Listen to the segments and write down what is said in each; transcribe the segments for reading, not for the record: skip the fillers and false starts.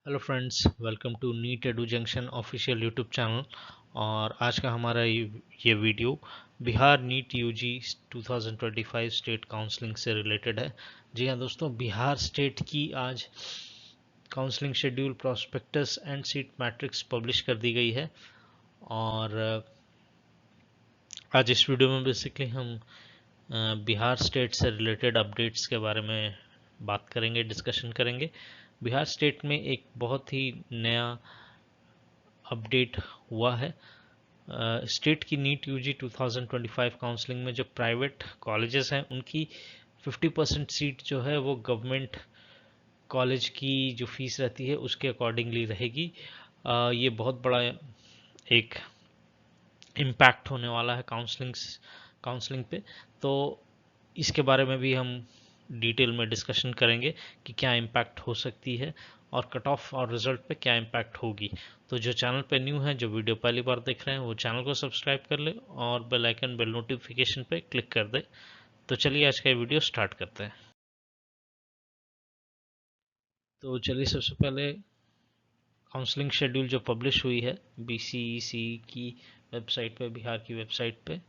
Hello friends, welcome to NEET Edu Junction official YouTube channel. और आज का हमारा ये video Bihar NEET UG 2025 state counselling से रिलेटेड है। जी हाँ दोस्तों, बिहार स्टेट की आज counselling schedule, prospectus and seat matrix publish कर दी गई है। और आज इस वीडियो में बेसिकली हम बिहार स्टेट से रिलेटेड अपडेट्स के बारे में बात करेंगे, डिस्कशन करेंगे। बिहार स्टेट में एक बहुत ही नया अपडेट हुआ है। स्टेट की नीट यूजी 2025 काउंसलिंग में जो प्राइवेट कॉलेजेस हैं उनकी 50% सीट जो है वो गवर्नमेंट कॉलेज की जो फीस रहती है उसके अकॉर्डिंगली रहेगी। ये बहुत बड़ा एक इम्पैक्ट होने वाला है काउंसलिंग पे। तो इसके बारे में भी हम डिटेल में डिस्कशन करेंगे कि क्या इम्पैक्ट हो सकती है और कट ऑफ और रिजल्ट पे क्या इम्पैक्ट होगी। तो जो चैनल पे न्यू है, जो वीडियो पहली बार देख रहे हैं, वो चैनल को सब्सक्राइब कर ले और बेल आइकन, बेल नोटिफिकेशन पे क्लिक कर दे। तो चलिए आज का वीडियो स्टार्ट करते हैं। तो चलिए सबसे पहले काउंसलिंग शेड्यूल जो पब्लिश हुई है बीसीईसी की वेबसाइट पे, बिहार की वेबसाइट पे,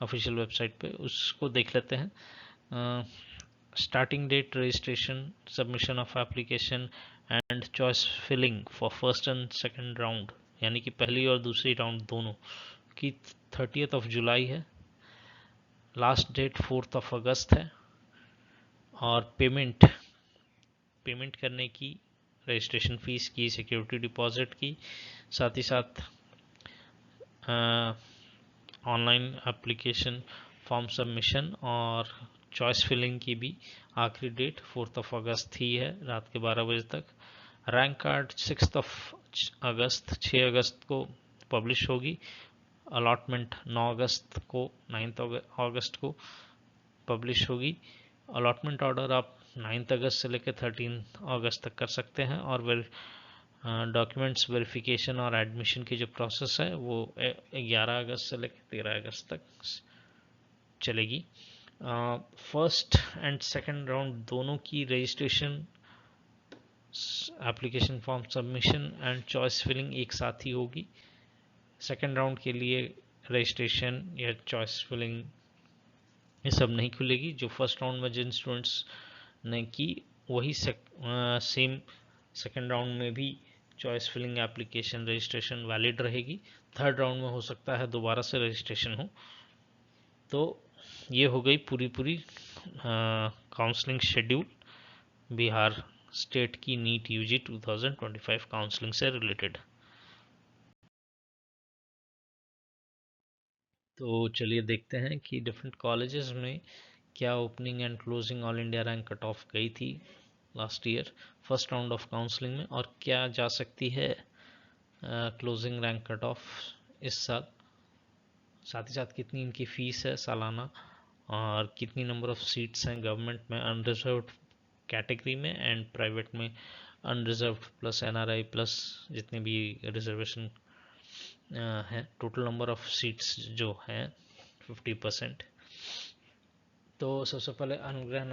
ऑफिशियल वेबसाइट पे, उसको देख लेते हैं। Starting date, registration, submission of application and choice filling for first and second round, यानी कि पहली और दूसरी राउंड दोनों की 30th ऑफ जुलाई है। लास्ट डेट 4th ऑफ अगस्त है। और पेमेंट करने की, रजिस्ट्रेशन फीस की, सिक्योरिटी डिपॉजिट की, साथ ही साथ ऑनलाइन एप्लीकेशन फॉर्म सबमिशन और चॉइस फिलिंग की भी आखिरी डेट 4th ऑफ अगस्त ही है, रात के 12 बजे तक। रैंक कार्ड 6th ऑफ अगस्त 6 अगस्त को पब्लिश होगी। अलॉटमेंट 9 अगस्त को, 9th अगस्त को पब्लिश होगी। अलॉटमेंट ऑर्डर आप 9th अगस्त से लेकर 13 अगस्त तक कर सकते हैं। और डॉक्यूमेंट्स वेरिफिकेशन और एडमिशन की जो प्रोसेस है वो 11 अगस्त से लेकर 13 अगस्त तक चलेगी। फर्स्ट एंड सेकंड राउंड दोनों की registration, application form submission and choice filling एक साथ ही होगी। सेकंड राउंड के लिए रजिस्ट्रेशन या चॉइस फिलिंग ये सब नहीं खुलेगी। जो फर्स्ट राउंड में जिन स्टूडेंट्स ने की वही सेम सेकंड राउंड में भी choice filling, application, registration valid रहेगी। थर्ड राउंड में हो सकता है दोबारा से रजिस्ट्रेशन हो। तो ये हो गई पूरी काउंसलिंग शेड्यूल बिहार स्टेट की नीट यूजी 2025 काउंसलिंग से रिलेटेड। तो चलिए देखते हैं कि डिफरेंट कॉलेजेस में क्या opening and closing all India rank cut of गई थी last year first round of counselling में, और क्या जा सकती है क्लोजिंग रैंक कट ऑफ इस साल। साथ ही साथ कितनी इनकी फीस है सालाना, और कितनी नंबर ऑफ सीट्स हैं गवर्नमेंट में अनरिजर्व्ड कैटेगरी में एंड प्राइवेट में अनरिजर्व्ड प्लस एनआरआई प्लस जितने भी रिजर्वेशन हैं। टोटल नंबर ऑफ सीट्स जो हैं 50%। तो सबसे पहले अनुग्रह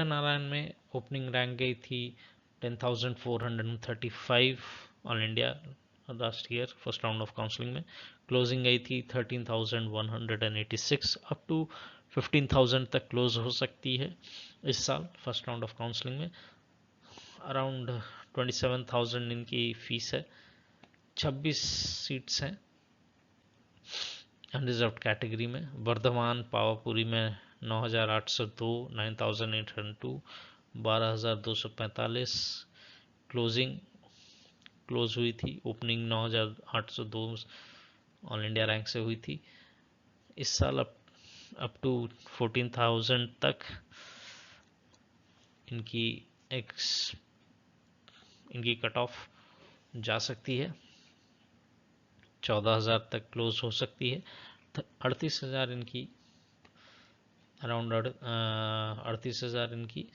नारायण में ओपनिंग रैंक गई थी 10,435 all India last year first round of counselling में। क्लोजिंग गई थी 13,186, अप टू 15,000 तक क्लोज हो सकती है इस साल फर्स्ट राउंड ऑफ काउंसलिंग में। अराउंड 27,000 इनकी फीस है। 26 सीट्स हैं अनरिजर्व्ड कैटेगरी में। वर्धमान पावापुरी में 9,802, 9,802, 12,245 क्लोजिंग क्लोज हुई थी। ओपनिंग 9,802 ऑल इंडिया रैंक से हुई थी। इस साल अप टू 14,000 तक इनकी इनकी कट ऑफ जा सकती है। 14,000 तक क्लोज हो सकती है। 38,000 इनकी, अराउंड 38,000 इनकी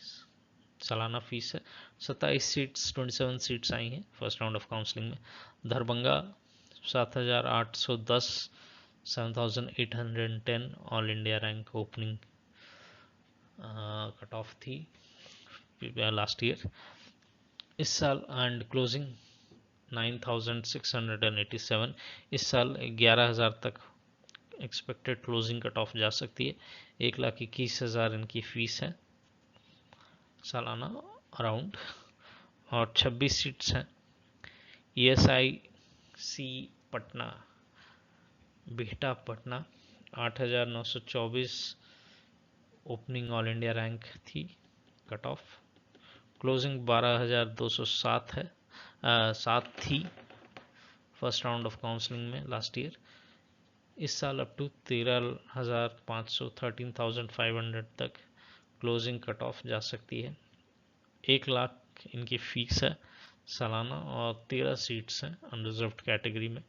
सालाना फीस है। 27 सीट्स आई हैं फर्स्ट राउंड ऑफ काउंसलिंग में। Darbhanga 7,810, 7,810 all India rank opening cut off थी लास्ट ईयर। इस साल एंड क्लोजिंग 9687। इस साल 11,000 तक एक्सपेक्टेड क्लोजिंग कट ऑफ जा सकती है। 1,21,000 इनकी फीस है सालाना अराउंड, और 26 सीट्स हैं। ESIC Patna, Bihta Patna 8,924 opening all India rank थी कट ऑफ। क्लोजिंग 12,207 है 7 थी फर्स्ट राउंड ऑफ काउंसलिंग में लास्ट ईयर। इस साल अप टू 13,500 13,500 तक क्लोजिंग कट ऑफ जा सकती है। 1,00,000 इनकी फीस है सालाना, और 13 सीट्स हैं अनरिजर्व्ड कैटेगरी में।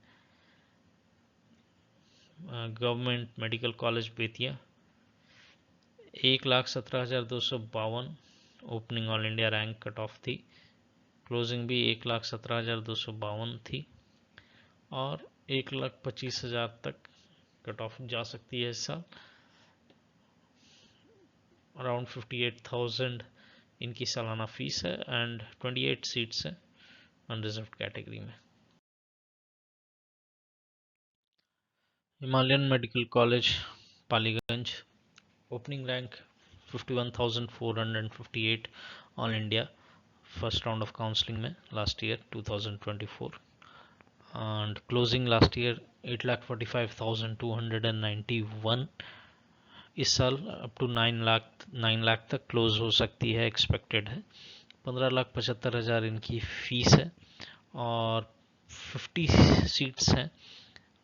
Government medical college Bettiah 1,17,252 opening all India rank cut of थी। क्लोजिंग भी 1,17,252 थी, और 1,25,000 तक कट ऑफ जा सकती है इस साल। अराउंड 58,000 इनकी सालाना फीस है, एंड 28 सीट्स हैं अनरिजर्व्ड कैटेगरी में। Himalayan Medical College Paliganj, opening rank 51,458 all India first round of counselling में last year 2024, and closing last year 8,45,291। इस साल अप टू 9 लाख तक क्लोज हो सकती है, एक्सपेक्टेड है। 15,75,000 इनकी फीस है, और 50 सीट्स हैं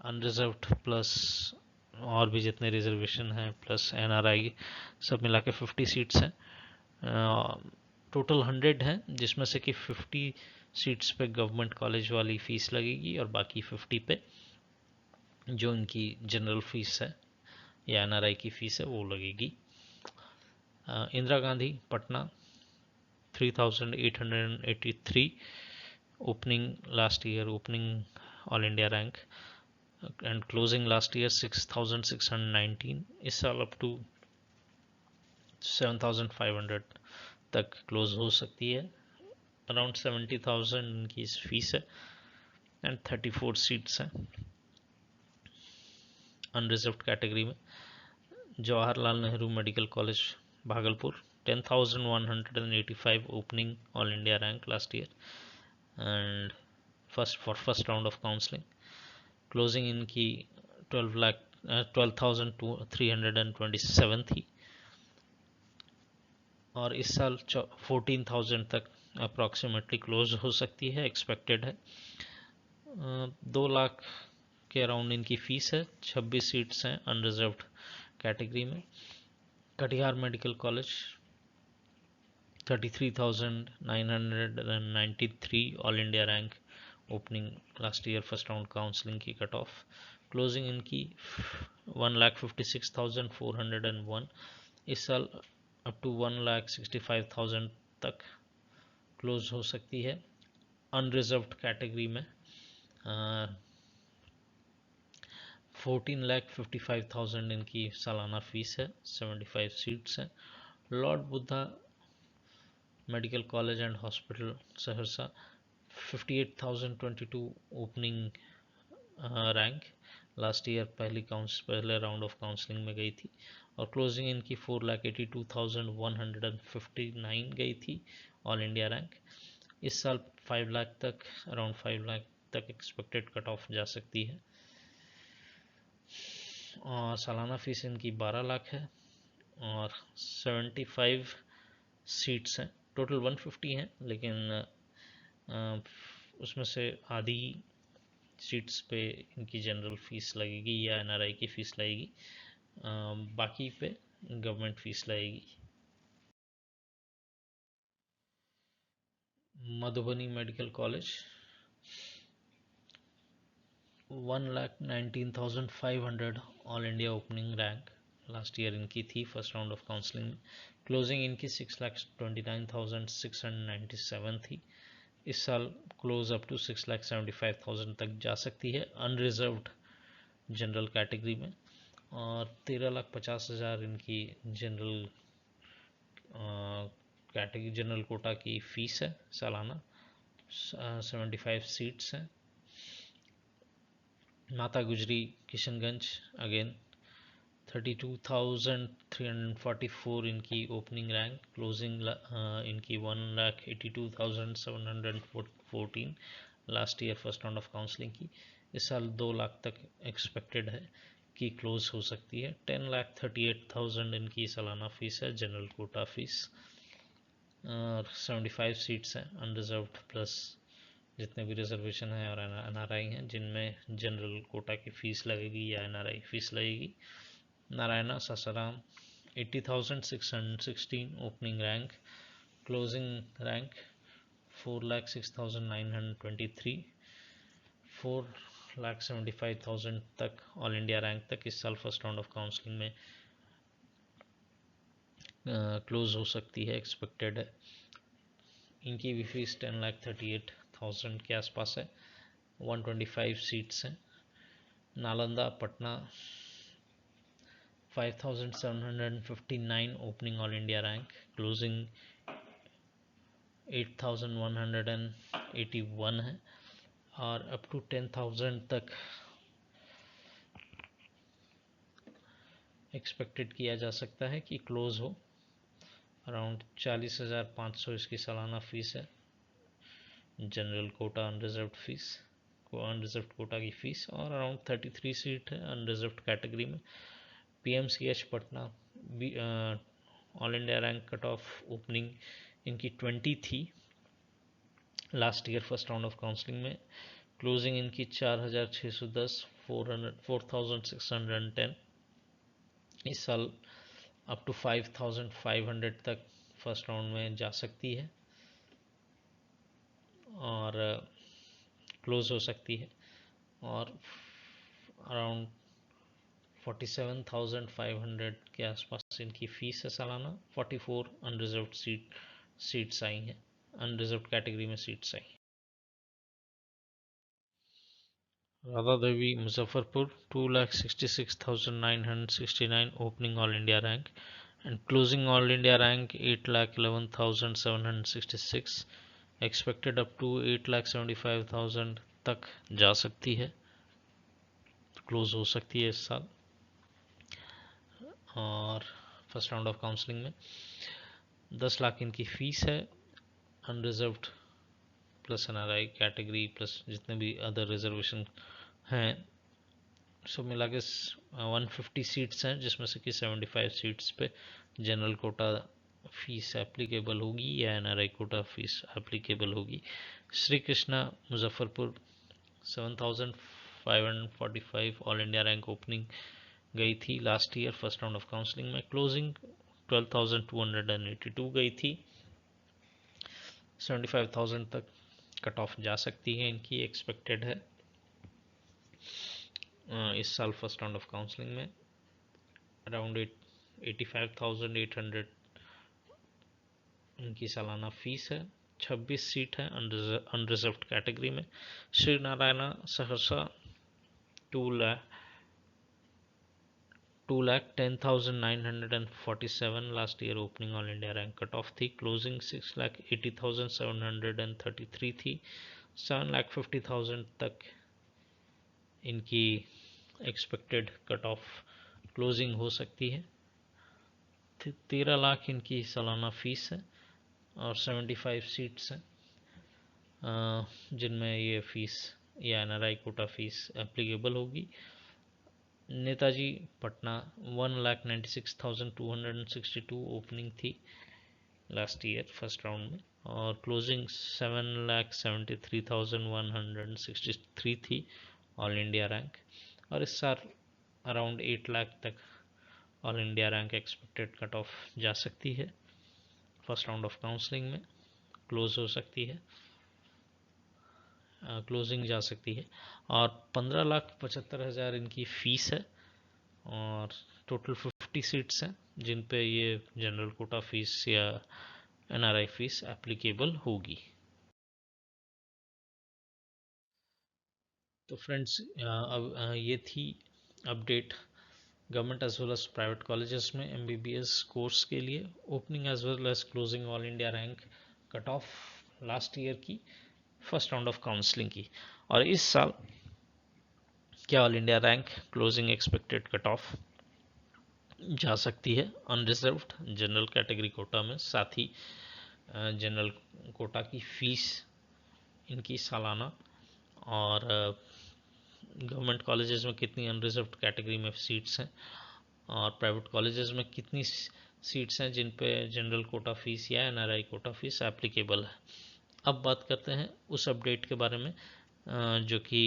अनरिजर्व्ड प्लस और भी जितने रिजर्वेशन हैं प्लस NRI सब मिला के 50 सीट्स हैं। टोटल 100 हैं, जिसमें से कि 50 सीट्स पे गवर्नमेंट कॉलेज वाली फीस लगेगी, और बाकी 50 पे जो इनकी जनरल फीस है या NRI की फीस है वो लगेगी। Indira Gandhi Patna 3,883 opening last year, opening all India rank, and closing last year 6,619। इस साल अप टू 7,500 तक क्लोज हो सकती है। अराउंड 70,000 इनकी फीस है, एंड 34 सीट्स हैं अनरिजर्व्ड कैटेगरी में। Jawaharlal Nehru medical college Bhagalpur 10,185 opening all India rank last year, and first round of counselling. Closing इनकी 12,327 थी, और इस साल 14,000 तक अप्रॉक्सीमेटली क्लोज हो सकती है, एक्सपेक्टेड है। 2 लाख के अराउंड इनकी फीस है। 26 सीट्स हैं अनरिजर्व्ड कैटेगरी में। Katihar medical college 33,993 all India rank, opening last year first round counselling की कट ऑफ। क्लोजिंग इनकी 1,56,401। इस साल अप टू 1,65,000 तक क्लोज हो सकती है अनरिजर्व्ड कैटेगरी में। 14,55,000 इनकी सालाना फीस है। 75 सीट्स हैं। Lord Buddha medical college and hospital Saharsa 58,022 opening rank last year पहले राउंड ऑफ काउंसलिंग में गई थी, और क्लोजिंग इनकी 4,82,159 गई थी ऑल इंडिया रैंक। इस साल 5 लाख तक, अराउंड 5 लाख तक एक्सपेक्टेड कट ऑफ जा सकती है, और सालाना फीस इनकी 12 लाख है, और 75 सीट्स हैं। टोटल 150 हैं, लेकिन उसमें से आधी सीट्स पे इनकी जनरल फीस लगेगी या NRI की फीस लगेगी, बाकी पे गवर्नमेंट फीस लगेगी। Madhubani medical college 1,19,500 all India opening rank last year इनकी थी फर्स्ट राउंड ऑफ काउंसलिंग में। क्लोजिंग इनकी 6,29,697 थी। इस साल क्लोज अप टू 6,75,000 तक जा सकती है अनरिजर्व्ड जनरल कैटेगरी में, और 13,50,000 इनकी जनरल कैटेगरी जनरल कोटा की फीस है सालाना, 75 सीट्स हैं। माता गुजरी किशनगंज अगेन 32,344 इनकी ओपनिंग रैंक, क्लोजिंग इनकी 1,82,714 last year first round of counselling की। इस साल 2 लाख तक एक्सपेक्टेड है कि क्लोज हो सकती है। 10,38,000 इनकी सालाना फीस है, जनरल कोटा फीस, और 75 सीट्स हैं अनरिजर्व्ड प्लस जितने भी रिजर्वेशन है और एनआरआई हैं जिनमें जनरल कोटा की फ़ीस लगेगी या एनआरआई फीस लगेगी। Narayana Sasaram 80,616 opening rank, closing rank 4,06,923, 4,75,000 तक ऑल इंडिया रैंक तक इस साल फर्स्ट राउंड ऑफ काउंसलिंग में क्लोज हो सकती है, एक्सपेक्टेड है। इनकी भी फीस 10,38,000 के आसपास है। 125 सीट्स हैं। Nalanda Patna 5,759 opening all India rank, closing 8,181 है, और अप टू 10,000 तक एक्सपेक्टेड किया जा सकता है कि क्लोज हो। अराउंड 40,500 इसकी सालाना फीस है, जनरल कोटा अनरिजर्व्ड फीस को अनरिजर्व्ड कोटा की फ़ीस, और अराउंड 33 सीट है अनरिजर्व्ड कैटेगरी में। PMCH Patna all India rank cut of opening इनकी 20 थी last year first round of counselling में, क्लोजिंग इनकी 4,610, 4,610। इस साल अप टू 5,500 तक फर्स्ट राउंड में जा सकती है और क्लोज हो सकती है, और अराउंड 47,500 के आसपास इनकी फ़ीस है सालाना। 44 अनरिजर्व्ड सीट्स आई हैं, अनरिजर्व्ड कैटेगरी में सीट्स आई। Radha Devi Muzaffarpur 2,66,969 opening all India rank and closing all India rank 8,11,766, expected up to 8,75,000 तक जा सकती है, क्लोज हो सकती है इस साल। और फर्स्ट राउंड ऑफ काउंसलिंग में 10 लाख इनकी फ़ीस है, unreserved plus NRI category plus जितने भी अदर रिजर्वेशन हैं, सब मिला के 150 सीट्स हैं, जिसमें से कि 75 सीट्स पे जनरल कोटा फीस एप्लीकेबल होगी या एनआरआई कोटा फीस एप्लीकेबल होगी। Shri Krishna Muzaffarpur 7,545 all India rank opening गई थी last year first round of counselling में, क्लोजिंग 12,282 गई थी। 75,000 तक कट ऑफ जा सकती है इनकी, एक्सपेक्टेड है इस साल फर्स्ट राउंड ऑफ काउंसलिंग में। अराउंड 85,800 इनकी सालाना फीस है। 26 सीट है अनरिजर्व्ड कैटेगरी में। Shri Narayana Saharsa 2,10,947 last year opening all India rank cut of थी, क्लोजिंग 6,80,733 थी। 7,50,000 तक इनकी एक्सपेक्टेड कट ऑफ क्लोजिंग हो सकती है। 13 लाख इनकी सालाना फीस है और 75 सीट्स हैं जिनमें ये फीस या एनआरआई कोटा फीस एप्लीकेबल होगी। नेताजी पटना 1,96,262 ओपनिंग थी लास्ट ईयर फर्स्ट राउंड में, और क्लोजिंग 7,73,163 थी ऑल इंडिया रैंक, और इस साल अराउंड 8 लाख तक all India rank expected cut off जा सकती है फर्स्ट राउंड ऑफ काउंसलिंग में, क्लोज हो सकती है, क्लोजिंग जा सकती है। और 15,75,000 इनकी फ़ीस है, और टोटल 50 सीट्स हैं जिन पे ये जनरल कोटा फीस या एनआरआई फीस एप्लीकेबल होगी। तो फ्रेंड्स, अब ये थी update government as well as private colleges में एमबीबीएस कोर्स के लिए opening as well as closing all India rank cut off last year की फर्स्ट राउंड ऑफ काउंसलिंग की। और इस साल क्या all India rank closing expected cut off जा सकती है अनरिजर्व्ड जनरल कैटेगरी कोटा में, साथ ही जनरल कोटा की फीस इनकी सालाना, और गवर्नमेंट कॉलेजेस में कितनी अनरिजर्व्ड कैटेगरी में सीट्स हैं, और प्राइवेट कॉलेजेस में कितनी सीट्स हैं जिन पे जनरल कोटा फीस या एनआरआई कोटा फीस एप्लीकेबल है। अब बात करते हैं उस अपडेट के बारे में जो कि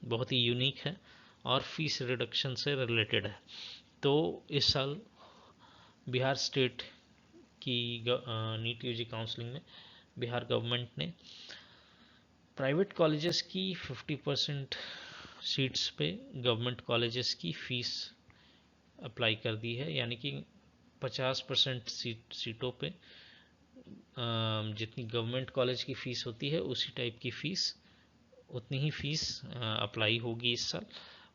बहुत ही यूनिक है और फीस रिडक्शन से रिलेटेड है। तो इस साल बिहार स्टेट की नीट यूजी काउंसलिंग में बिहार गवर्नमेंट ने प्राइवेट कॉलेजेस की 50% सीट्स पे गवर्नमेंट कॉलेजेस की फ़ीस अप्लाई कर दी है, यानी कि 50% सीटों पे जितनी गवर्नमेंट कॉलेज की फ़ीस होती है उसी टाइप की फ़ीस, उतनी ही फ़ीस अप्लाई होगी इस साल,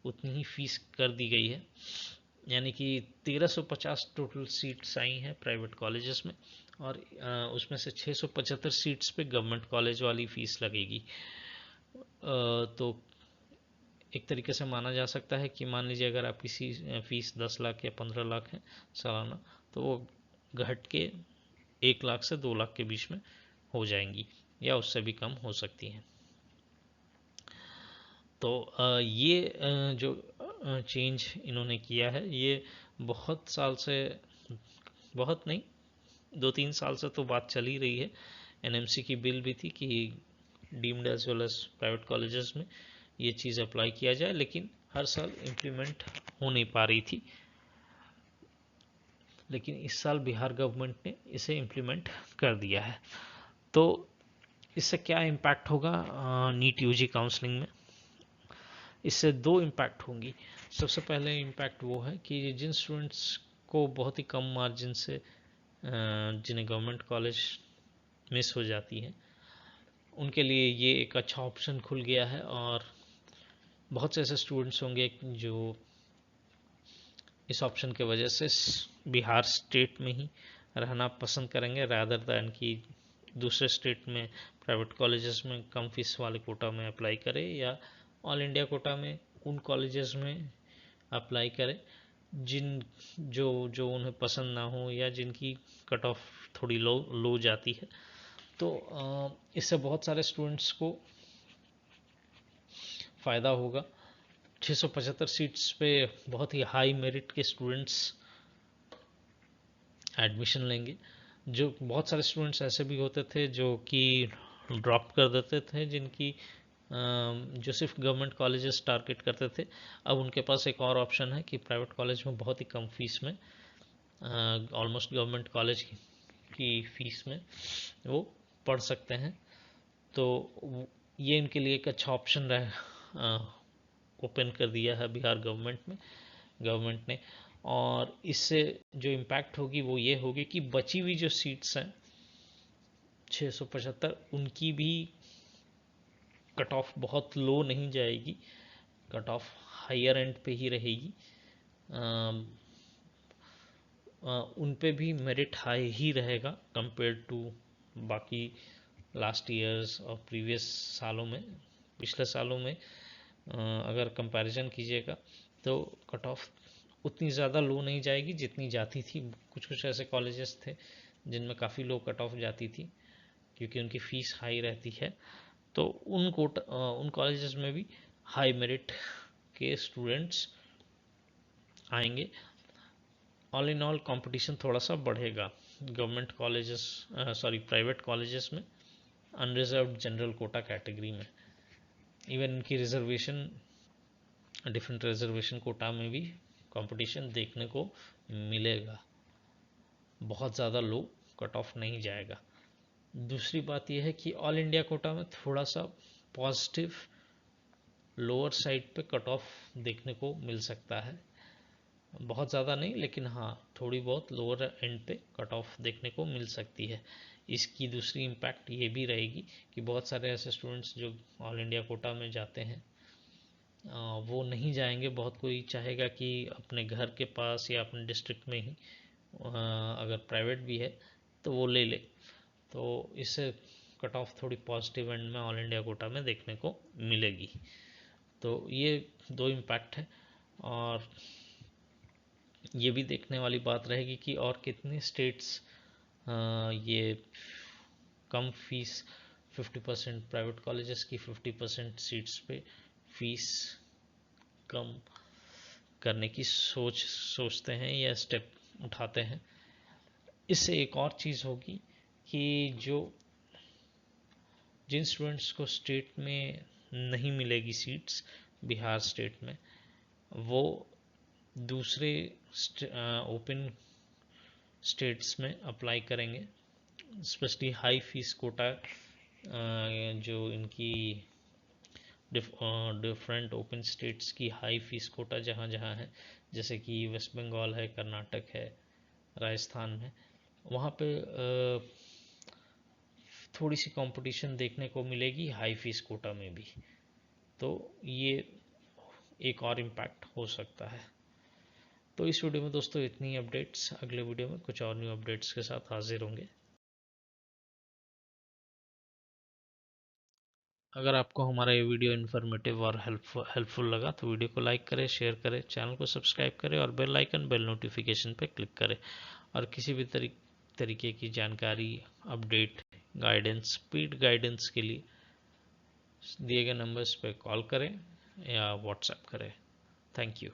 उतनी ही फ़ीस कर दी गई है। यानी कि 1350 टोटल सीट्स आई हैं प्राइवेट कॉलेजेस में, और उसमें से 675 सीट्स पे गवर्नमेंट कॉलेज वाली फ़ीस लगेगी। तो एक तरीके से माना जा सकता है कि मान लीजिए अगर आपकी फ़ीस 10 लाख या 15 लाख है सालाना, तो वो घट के 1 लाख से 2 लाख के बीच में हो जाएंगी या उससे भी कम हो सकती हैं। तो ये जो चेंज इन्होंने किया है, ये बहुत साल से, बहुत नहीं 2-3 साल से तो बात चल ही रही है। एनएमसी की बिल भी थी कि deemed as well as private colleges में ये चीज़ अप्लाई किया जाए, लेकिन हर साल इम्प्लीमेंट हो नहीं पा रही थी। लेकिन इस साल बिहार गवर्नमेंट ने इसे इम्प्लीमेंट कर दिया है। तो इससे क्या इम्पैक्ट होगा नीट यूजी काउंसलिंग में? इससे 2 इम्पैक्ट होंगी। सबसे पहले इम्पैक्ट वो है कि जिन स्टूडेंट्स को बहुत ही कम मार्जिन से जिन्हें गवर्नमेंट कॉलेज मिस हो जाती है, उनके लिए ये एक अच्छा ऑप्शन खुल गया है। और बहुत से ऐसे स्टूडेंट्स होंगे जो इस ऑप्शन के वजह से बिहार स्टेट में ही रहना पसंद करेंगे रादर दैन कि दूसरे स्टेट में प्राइवेट कॉलेजेस में कम फीस वाले कोटा में अप्लाई करें या ऑल इंडिया कोटा में उन कॉलेजेस में अप्लाई करें जो उन्हें पसंद ना हो या जिनकी कट ऑफ थोड़ी लो जाती है। तो इससे बहुत सारे स्टूडेंट्स को फ़ायदा होगा। 675 सीट्स पे बहुत ही हाई मेरिट के स्टूडेंट्स एडमिशन लेंगे। जो बहुत सारे स्टूडेंट्स ऐसे भी होते थे जो कि ड्रॉप कर देते थे, जिनकी जो सिर्फ गवर्नमेंट कॉलेजेस टारगेट करते थे। अब उनके पास एक और ऑप्शन है कि प्राइवेट कॉलेज में बहुत ही कम फीस में, ऑलमोस्ट गवर्नमेंट कॉलेज की फ़ीस में वो पढ़ सकते हैं। तो ये इनके लिए एक अच्छा ऑप्शन ओपन कर दिया है बिहार गवर्नमेंट ने। और इससे जो इम्पैक्ट होगी वो ये होगी कि बची हुई जो सीट्स हैं 675, उनकी भी कट ऑफ बहुत लो नहीं जाएगी, कट ऑफ हायर एंड पे ही रहेगी। उन पे भी मेरिट हाई ही रहेगा कंपेयर टू बाकी लास्ट ईयर्स और प्रीवियस सालों में, पिछले सालों में अगर कंपैरिजन कीजिएगा तो कट ऑफ उतनी ज़्यादा लो नहीं जाएगी जितनी जाती थी। कुछ ऐसे कॉलेजेस थे जिनमें काफ़ी लो कट ऑफ जाती थी क्योंकि उनकी फ़ीस हाई रहती है। तो उन कॉलेजेस में भी हाई मेरिट के स्टूडेंट्स आएंगे। ऑल इन ऑल कंपटीशन थोड़ा सा बढ़ेगा गवर्नमेंट कॉलेजेस प्राइवेट कॉलेजेस में अनरिजर्व्ड जनरल कोटा कैटेगरी में। इवन इनकी रिजर्वेशन, डिफरेंट रिजर्वेशन कोटा में भी कंपटीशन देखने को मिलेगा, बहुत ज़्यादा लो कट ऑफ नहीं जाएगा। दूसरी बात यह है कि ऑल इंडिया कोटा में थोड़ा सा पॉजिटिव लोअर साइड पे कट ऑफ देखने को मिल सकता है, बहुत ज़्यादा नहीं लेकिन हाँ थोड़ी बहुत लोअर एंड पे कट ऑफ देखने को मिल सकती है। इसकी दूसरी इम्पैक्ट ये भी रहेगी कि बहुत सारे ऐसे स्टूडेंट्स जो ऑल इंडिया कोटा में जाते हैं वो नहीं जाएंगे। बहुत कोई चाहेगा कि अपने घर के पास या अपने डिस्ट्रिक्ट में ही अगर प्राइवेट भी है तो वो ले ले। तो इससे कट ऑफ थोड़ी पॉजिटिव एंड में ऑल इंडिया कोटा में देखने को मिलेगी। तो ये दो इम्पैक्ट है, और ये भी देखने वाली बात रहेगी कि और कितने स्टेट्स ये कम फीस 50% प्राइवेट कॉलेजेस की 50% सीट्स पे फीस कम करने की सोचते हैं या स्टेप उठाते हैं। इससे एक और चीज़ होगी कि जिन स्टूडेंट्स को स्टेट में नहीं मिलेगी सीट्स बिहार स्टेट में, वो दूसरे ओपन स्टेट्स में अप्लाई करेंगे, स्पेशली हाई फीस कोटा जो इनकी डिफरेंट ओपन स्टेट्स की हाई फीस कोटा जहाँ जहाँ है, जैसे कि वेस्ट बंगाल है, कर्नाटक है, राजस्थान में, वहाँ पे थोड़ी सी कंपटीशन देखने को मिलेगी हाई फीस कोटा में भी। तो ये एक और इम्पैक्ट हो सकता है। तो इस वीडियो में दोस्तों इतनी अपडेट्स, अगले वीडियो में कुछ और न्यू अपडेट्स के साथ हाजिर होंगे। अगर आपको हमारा ये वीडियो इन्फॉर्मेटिव और हेल्पफुल लगा तो वीडियो को लाइक करें, शेयर करें, चैनल को सब्सक्राइब करें और बेल आइकन, बेल नोटिफिकेशन पे क्लिक करें। और किसी भी तरीके की जानकारी, अपडेट, गाइडेंस, स्पीड गाइडेंस के लिए दिए गए नंबर्स पे कॉल करें या व्हाट्सएप करें। Thank you.